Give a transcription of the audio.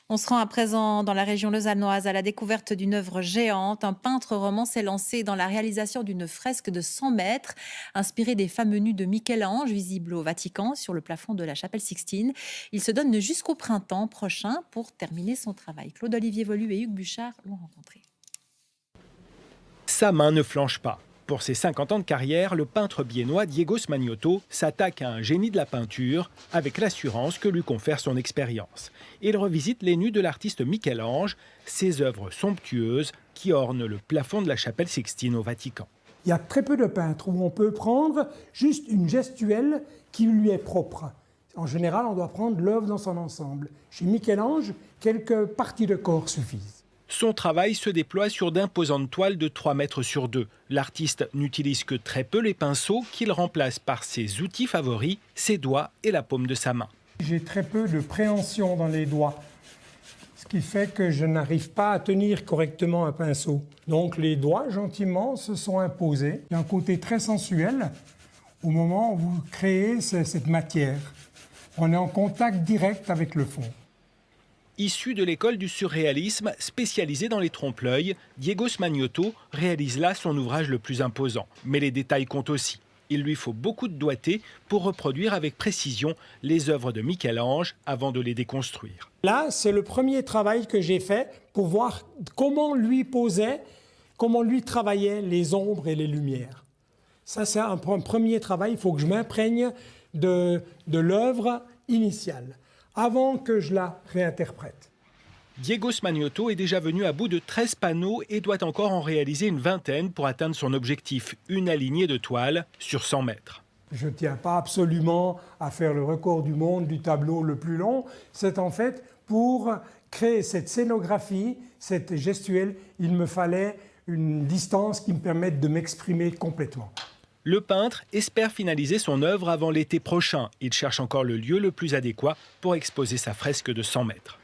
On se rend à présent dans la région lausannoise à la découverte d'une œuvre géante. Un peintre roman s'est lancé dans la réalisation d'une fresque de 100 mètres, inspirée des fameux nus de Michel-Ange, visibles au Vatican sur le plafond de la chapelle Sixtine. Il se donne jusqu'au printemps prochain pour terminer son travail. Claude-Olivier Volu et Hugues Buchard l'ont rencontré. Sa main ne flanche pas. Pour ses 50 ans de carrière, le peintre biennois Diego Smagnotto s'attaque à un génie de la peinture avec l'assurance que lui confère son expérience. Il revisite les nus de l'artiste Michel-Ange, ses œuvres somptueuses qui ornent le plafond de la chapelle Sixtine au Vatican. Il y a très peu de peintres où on peut prendre juste une gestuelle qui lui est propre. En général, on doit prendre l'œuvre dans son ensemble. Chez Michel-Ange, quelques parties de corps suffisent. Son travail se déploie sur d'imposantes toiles de 3 mètres sur 2. L'artiste n'utilise que très peu les pinceaux qu'il remplace par ses outils favoris, ses doigts et la paume de sa main. J'ai très peu de préhension dans les doigts, ce qui fait que je n'arrive pas à tenir correctement un pinceau. Donc les doigts, gentiment, se sont imposés. Il y a un côté très sensuel au moment où vous créez cette matière. On est en contact direct avec le fond. Issu de l'école du surréalisme, spécialisé dans les trompe-l'œil, Diego Smagnotto réalise là son ouvrage le plus imposant. Mais les détails comptent aussi. Il lui faut beaucoup de doigté pour reproduire avec précision les œuvres de Michel-Ange avant de les déconstruire. Là, c'est le premier travail que j'ai fait pour voir comment lui posait, comment lui travaillait les ombres et les lumières. Ça, c'est un premier travail. Il faut que je m'imprègne de l'œuvre initiale avant que je la réinterprète. Diego Smagnotto est déjà venu à bout de 13 panneaux et doit encore en réaliser une vingtaine pour atteindre son objectif, une alignée de toiles sur 100 mètres. Je ne tiens pas absolument à faire le record du monde du tableau le plus long. C'est en fait pour créer cette scénographie, cette gestuelle, il me fallait une distance qui me permette de m'exprimer complètement. Le peintre espère finaliser son œuvre avant l'été prochain. Il cherche encore le lieu le plus adéquat pour exposer sa fresque de 100 mètres.